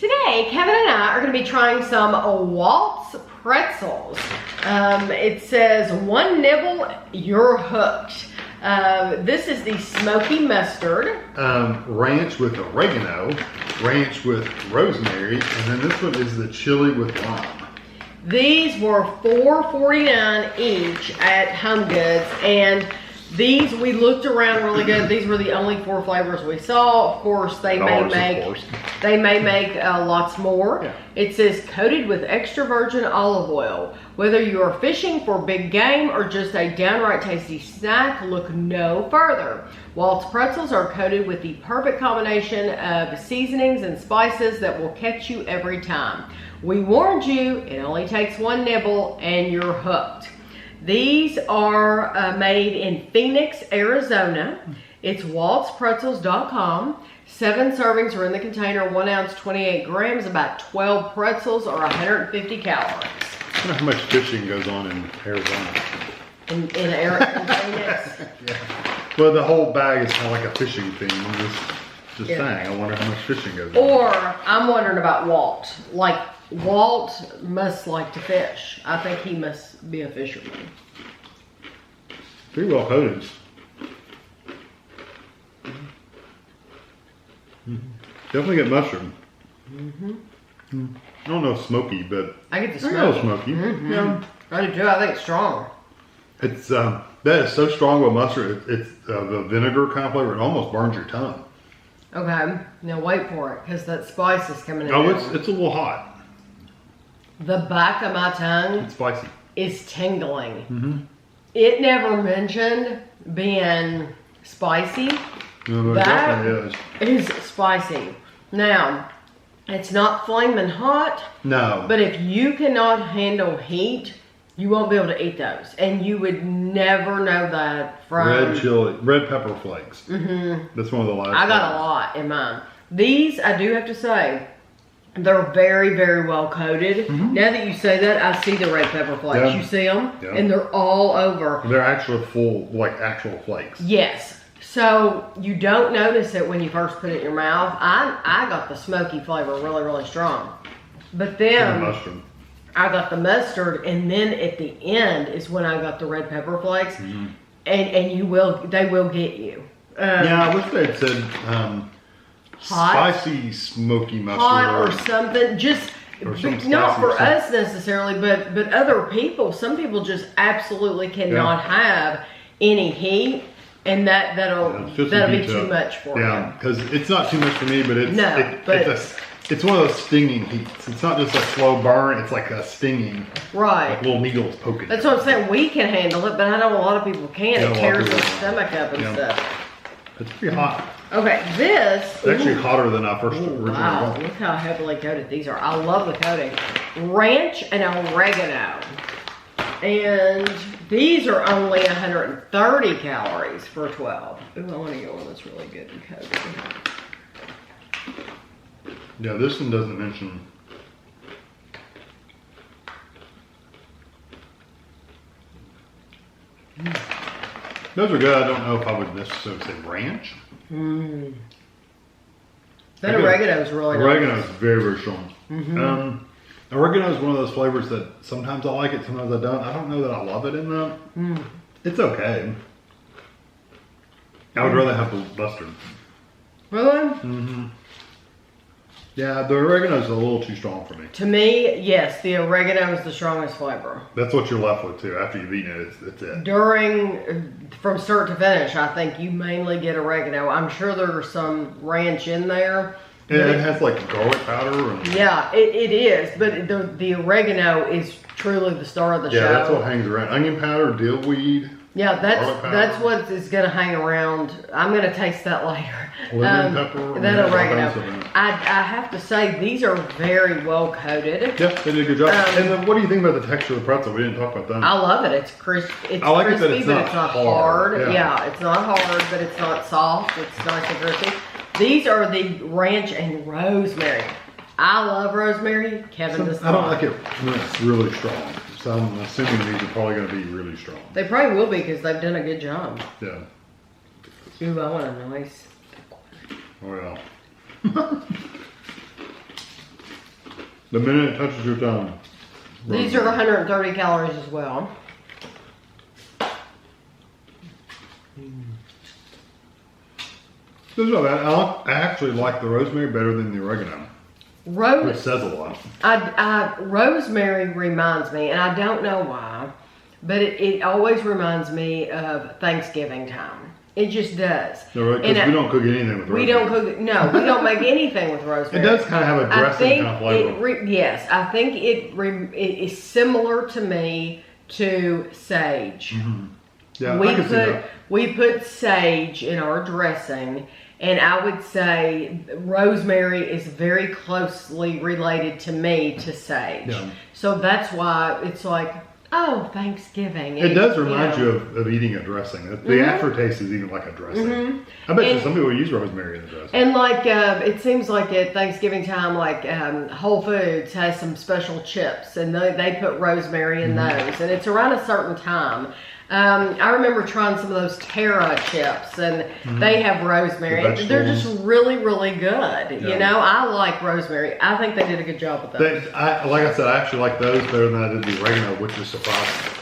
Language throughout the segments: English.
Today, Kevin and I are going to be trying some Walt's Pretzels. It says, one nibble, you're hooked. This is the Smoky Mustard. Ranch with oregano, ranch with rosemary, and then this one is the chili with lime. These were $4.49 each at Home Goods, and these, we looked around really good. These were the only 4 flavors we saw. Of course, they may make lots more. Yeah. It says coated with extra virgin olive oil. Whether you are fishing for big game or just a downright tasty snack, look no further. Walt's Pretzels are coated with the perfect combination of seasonings and spices that will catch you every time. We warned you, it only takes one nibble and you're hooked. These are made in Phoenix, Arizona. It's waltzpretzels.com. 7 servings are in the container, 1 ounce, 28 grams, about 12 pretzels or 150 calories. I don't know how much fishing goes on in Arizona. In Phoenix? Yeah. Well, the whole bag is kind of like a fishing thing. I'm just saying, I wonder how much fishing goes on. Or I'm wondering about Walt. Like, Walt must like to fish. I think he must be a fisherman. Pretty well coated. Definitely get mustard. I don't know if smoky, but I get the I smoky. know smoky. Yeah. I do too. I think it's strong. It's that is so strong with mustard. It's the vinegar kind of flavor. It almost burns your tongue. Okay, now wait for it because that spice is coming in. Oh, it's a little hot. The back of my tongue It's spicy. is tingling. It never mentioned being spicy. No, it That definitely is. is spicy. Now, it's not flaming hot, No. but if you cannot handle heat, you won't be able to eat those. And you would never know that from... red pepper flakes. That's one of the last I got ones. a lot in mine. These, I do have to say, they're very, very well coated. Now that you say that, I see the red pepper flakes. Yeah. You see them? Yeah. And they're all over. They're actually full, like actual flakes. Yes. So you don't notice it when you first put it in your mouth. I got the smoky flavor really, really strong. But then Mustard. I got the mustard, and then at the end is when I got the red pepper flakes. And they will get you. Yeah, I wish they had said Hot? spicy smoky mustard. Hot or something, just Or some not spicy for stuff. us necessarily, but other people. Some people just absolutely cannot have any heat, and that'll It's just be heat too up. much for Yeah, you. because it's not too much for me, but it's No, it's one of those stinging heats. It's not just a slow burn. It's like a stinging, Right. like little needles poking. That's what I'm saying. We can handle it, but I know a lot of people can't. Yeah, a It lot of tears people their can't. stomach up and Yeah. stuff. It's pretty hot. Okay, this. It's actually ooh, hotter than I first ooh, originally wow, thought. look how heavily coated these are. I love the coating. Ranch and oregano. And these are only 130 calories for 12. Ooh, I want to get one that's really good and coated. Yeah, this one doesn't mention. Those are good. I don't know if I would necessarily say ranch. That oregano is really Oregano nice. is very, very strong. Oregano is one of those flavors that sometimes I like it, sometimes I don't. I don't know that I love it in them. It's okay. I would rather have the mustard. Really? Yeah, the oregano is a little too strong for me. To me, yes, the oregano is the strongest flavor. That's what you're left with too. After you've eaten it, it's it. From start to finish, I think you mainly get oregano. I'm sure there's some ranch in there. Yeah, it has like garlic powder. And, Yeah, it is, but the oregano is truly the star of the show. yeah, that's what hangs around. Onion powder, dill weed. Yeah, garlic powder. that's what is going to hang around. I'm going to taste that later. Lemon pepper. That all oregano. kinds of it. I have to say, these are very well coated. Yeah, they did a good job. And then what do you think about the texture of the pretzel? We didn't talk about that. I love it. It's crisp. It's I like it crispy, that it's but not it's not hard. hard. Yeah. Yeah, it's not hard, but it's not soft. It's nice and crispy. These are the ranch and rosemary. I love rosemary. Kevin does I don't not. like it when it's really strong. So I'm assuming these are probably going to be really strong. They probably will be because they've done a good job. Yeah. Ooh, I want a nice. Oh yeah. The minute it touches your tongue. These are 130 calories as well. There's no bad. I actually like the rosemary better than the oregano. Which says a lot. Rosemary reminds me, and I don't know why, but it always reminds me of Thanksgiving time. It just does. No, right? Because we don't cook anything with rosemary. We don't make anything with rosemary. It does kind of have a dressing kind of flavor. Yes, I think it is similar to me to sage. Mm-hmm. Yeah, I can see that. We put sage in our dressing, and I would say rosemary is very closely related to me to sage. Yeah. So that's why it's like, oh, Thanksgiving. It does remind you of eating a dressing. The aftertaste is even like a dressing. Mm-hmm. I bet you some people use rosemary in the dressing. And like, it seems like at Thanksgiving time, like Whole Foods has some special chips, and they put rosemary in those, and it's around a certain time. I remember trying some of those Terra chips, and they have rosemary. They're just really, really good. Yeah. You know, I like rosemary. I think they did a good job with those. Like I said, I actually like those better than I did the oregano, which is surprising.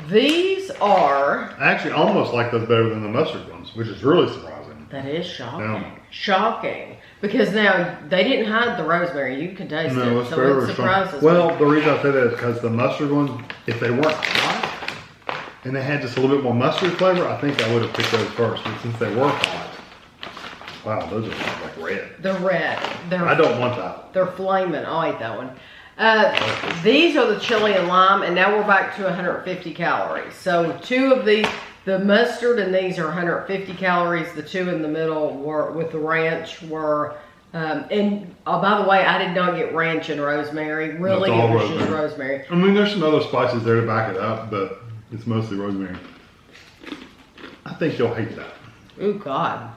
These are... I actually almost like those better than the mustard ones, which is really surprising. That is shocking. Shocking. Because now, they didn't hide the rosemary. You can taste it. It's so it surprises me. Well, the reason I say that is because the mustard ones, if they weren't hot, and they had just a little bit more mustard flavor, I think I would have picked those first. But since they were hot, wow, those are like red. They're red. I don't want that. They're flaming. I'll eat that one. These are the chili and lime, and now we're back to 150 calories. So two of these, the mustard and these are 150 calories. The two in the middle were with the ranch were, and by the way, I did not get ranch and rosemary. Really, it was just rosemary. I mean, there's some other spices there to back it up, but it's mostly rosemary. I think you'll hate that. Oh, God.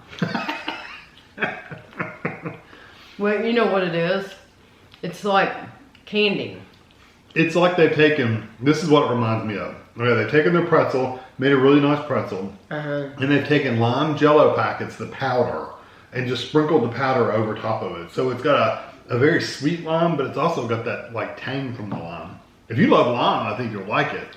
Well, you know what it is? It's like candy. It's like they've taken, this is what it reminds me of. Okay, they've taken their pretzel, made a really nice pretzel, and they've taken lime jello packets, the powder, and just sprinkled the powder over top of it. So it's got a very sweet lime, but it's also got that like tang from the lime. If you love lime, I think you'll like it.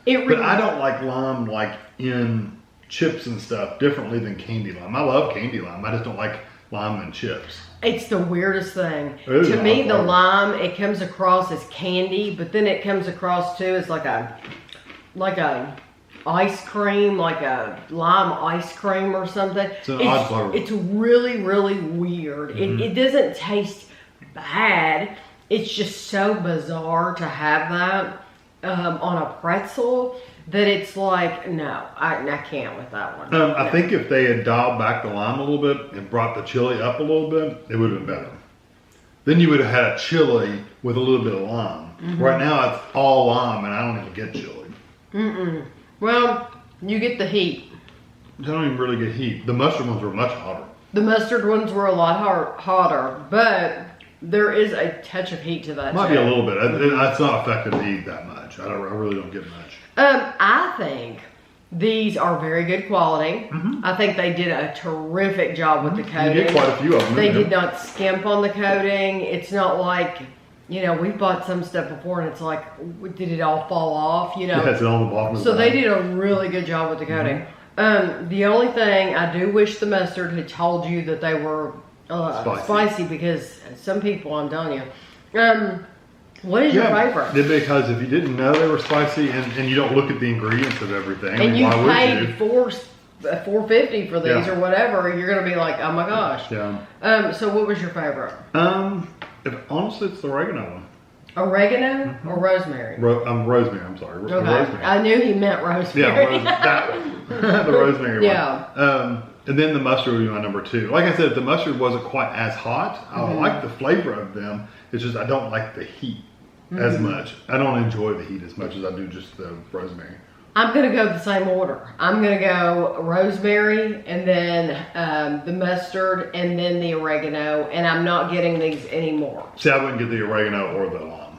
But I don't like lime like in chips and stuff differently than candy lime. I love candy lime. I just don't like lime and chips. It's the weirdest thing. To me, the lime, it comes across as candy, but then it comes across too as like a ice cream, like a lime ice cream or something. It's an odd flavor. It's really, really weird. It doesn't taste bad. It's just so bizarre to have that on a pretzel that it's like, no, I can't with that one. I think if they had dialed back the lime a little bit and brought the chili up a little bit, it would have been better. Then you would have had a chili with a little bit of lime. Right now it's all lime and I don't even get chili. Well, you get the heat. I don't even really get heat. The mustard ones were much hotter. The mustard ones were a lot hotter, but there is a touch of heat to that. Might be a little bit. It's not effective to eat that much. I really don't get much. I think these are very good quality. I think they did a terrific job with the coating. You get quite a few of them. They did not skimp on the coating. It's not like, you know, we've bought some stuff before and it's like, did it all fall off? You know. Yeah, it's on the bottom. So they did a really good job with the coating. The only thing I do wish the mustard had told you that they were spicy, because some people, I'm telling you. What is your favorite? Because if you didn't know they were spicy and you don't look at the ingredients of everything, and you paid $4.50 for these or whatever, you're gonna be like, oh my gosh. Yeah. So what was your favorite? Honestly, it's the oregano one. Oregano or rosemary? Rosemary. I'm sorry. Okay. Rosemary. I knew he meant rosemary. Yeah, that one. The rosemary one. Yeah. And then the mustard would be my number 2. Like I said, if the mustard wasn't quite as hot, I like the flavor of them. It's just I don't like the heat as much. I don't enjoy the heat as much as I do just the rosemary. I'm going to go the same order. I'm going to go rosemary and then the mustard and then the oregano. And I'm not getting these anymore. See, I wouldn't get the oregano or the lime.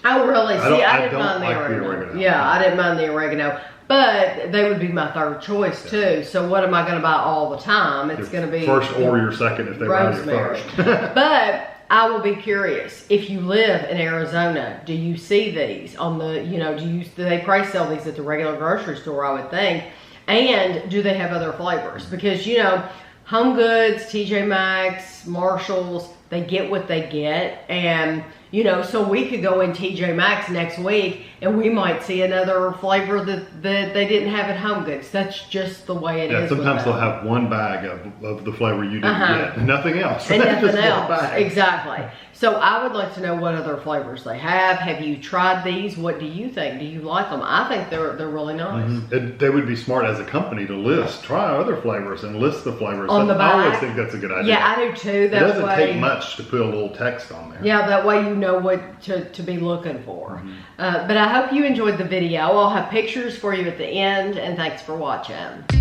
Oh, really? See, I didn't mind like the oregano. The oregano. Yeah, I didn't mind the oregano. But they would be my third choice too. So what am I going to buy all the time? It's going to be first or your second if they buy your rosemary. first. But I will be curious. If you live in Arizona, do you see these on the, you know, do they probably sell these at the regular grocery store, I would think. And do they have other flavors? Because, you know, Home Goods, TJ Maxx, Marshalls, they get what they get. And, you know, so we could go in TJ Maxx next week and we might see another flavor that they didn't have at Home Goods. That's just the way it is. Sometimes they'll have one bag of the flavor you didn't get and nothing else. And nothing else. Exactly. So I would like to know what other flavors they have. Have you tried these? What do you think? Do you like them? I think they're really nice. They would be smart as a company to try other flavors and list the flavors. On the back. I always think that's a good idea. Yeah, I do too. That it doesn't take much to put a little text on there. Yeah, that way you know what to be looking for. But I hope you enjoyed the video. I'll have pictures for you at the end, and thanks for watching.